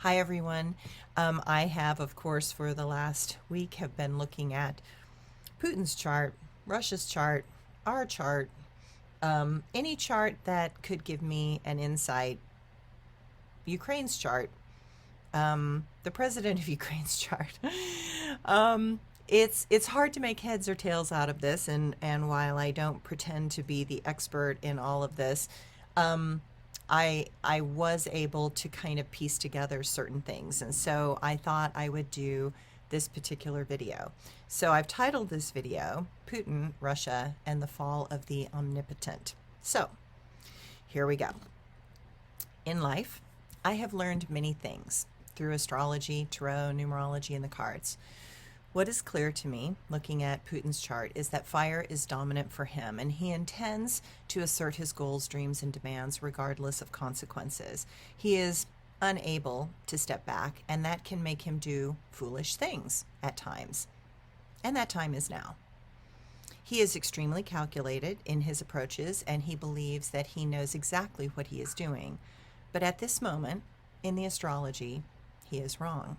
Hi, everyone. I have, of course, for the last week, have been looking at Putin's chart, Russia's chart, our chart, any chart that could give me an insight. Ukraine's chart, the president of Ukraine's chart. It's hard to make heads or tails out of this, and while I don't pretend to be the expert in all of this, um, I was able to kind of piece together certain things, and so I thought I would do this particular video. So I've titled this video Putin, Russia, and the Fall of the Omnipotent. So here we go. In life, I have learned many things through astrology, tarot, numerology, and the cards. What is clear to me, looking at Putin's chart, is that fire is dominant for him, and he intends to assert his goals, dreams, and demands regardless of consequences. He is unable to step back, and that can make him do foolish things at times. And that time is now. He is extremely calculated in his approaches, and he believes that he knows exactly what he is doing. But at this moment, in the astrology, he is wrong.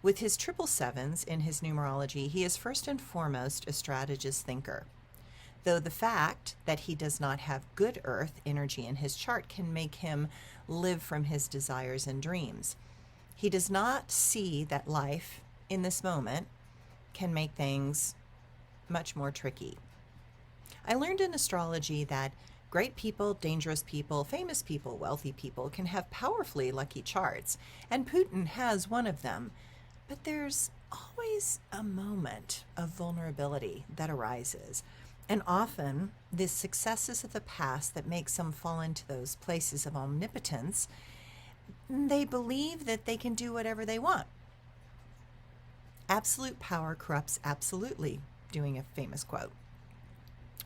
With his triple sevens in his numerology, he is first and foremost a strategist thinker. Though the fact that he does not have good earth energy in his chart can make him live from his desires and dreams. He does not see that life in this moment can make things much more tricky. I learned in astrology that great people, dangerous people, famous people, wealthy people can have powerfully lucky charts, and Putin has one of them. But there's always a moment of vulnerability that arises. And often, the successes of the past that make some fall into those places of omnipotence, they believe that they can do whatever they want. Absolute power corrupts absolutely, doing a famous quote.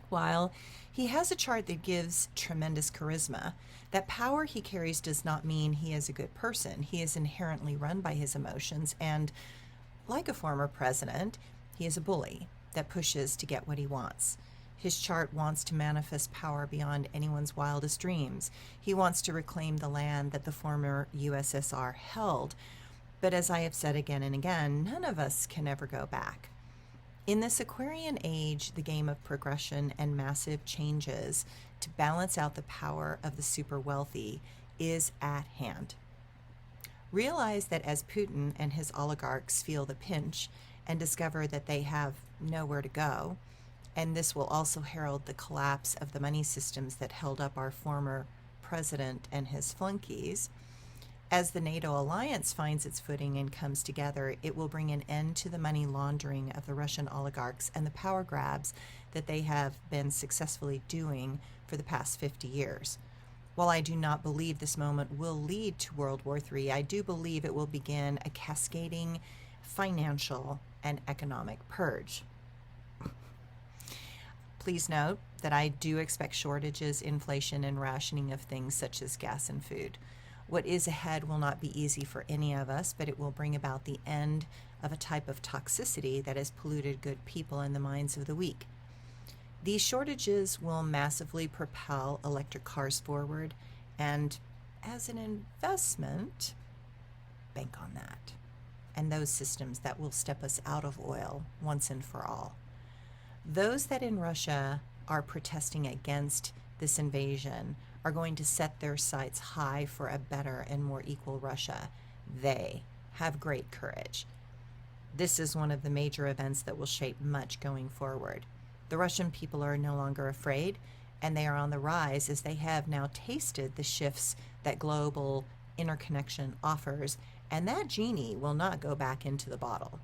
While he has a chart that gives tremendous charisma, that power he carries does not mean he is a good person. He is inherently run by his emotions, and like a former president, he is a bully that pushes to get what he wants. His chart wants to manifest power beyond anyone's wildest dreams. He wants to reclaim the land that the former USSR held. But as I have said again and again, none of us can ever go back. In this Aquarian age, the game of progression and massive changes to balance out the power of the super wealthy is at hand. Realize that as Putin and his oligarchs feel the pinch and discover that they have nowhere to go, and this will also herald the collapse of the money systems that held up our former president and his flunkies. As the NATO alliance finds its footing and comes together, it will bring an end to the money laundering of the Russian oligarchs and the power grabs that they have been successfully doing for the past 50 years. While I do not believe this moment will lead to World War III, I do believe it will begin a cascading financial and economic purge. Please note that I do expect shortages, inflation, and rationing of things such as gas and food. What is ahead will not be easy for any of us, but it will bring about the end of a type of toxicity that has polluted good people in the minds of the weak. These shortages will massively propel electric cars forward, and as an investment, bank on that and those systems that will step us out of oil once and for all. Those that in Russia are protesting against this invasion are going to set their sights high for a better and more equal Russia. They have great courage. This is one of the major events that will shape much going forward. The Russian people are no longer afraid, and they are on the rise as they have now tasted the shifts that global interconnection offers, and that genie will not go back into the bottle.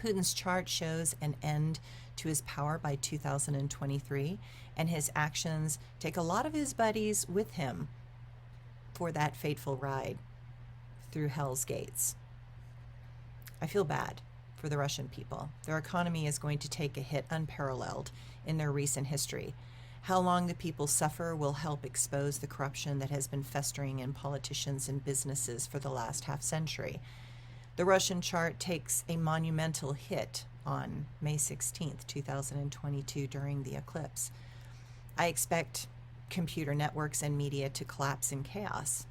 Putin's chart shows an end to his power by 2023, and his actions take a lot of his buddies with him for that fateful ride through hell's gates. I feel bad for the Russian people. Their economy is going to take a hit unparalleled in their recent history. How long the people suffer will help expose the corruption that has been festering in politicians and businesses for the last half century. The Russian chart takes a monumental hit on May 16th, 2022 during the eclipse. I expect computer networks and media to collapse in chaos.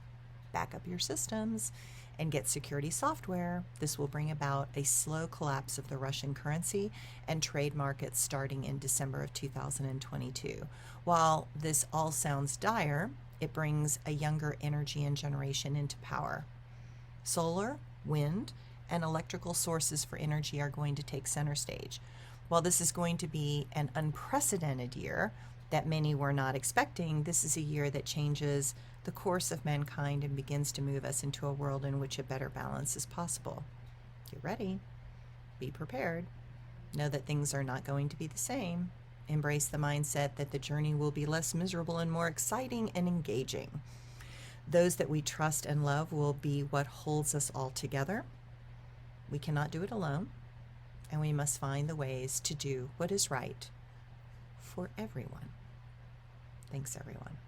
back up your systems and get security software. This will bring about a slow collapse of the Russian currency and trade markets starting in December of 2022. While this all sounds dire, it brings a younger energy and generation into power. Solar, wind, and electrical sources for energy are going to take center stage. While this is going to be an unprecedented year that many were not expecting, this is a year that changes the course of mankind and begins to move us into a world in which a better balance is possible. Get ready. Be prepared. Know that things are not going to be the same. Embrace the mindset that the journey will be less miserable and more exciting and engaging. Those that we trust and love will be what holds us all together. We cannot do it alone, and we must find the ways to do what is right for everyone. Thanks, everyone.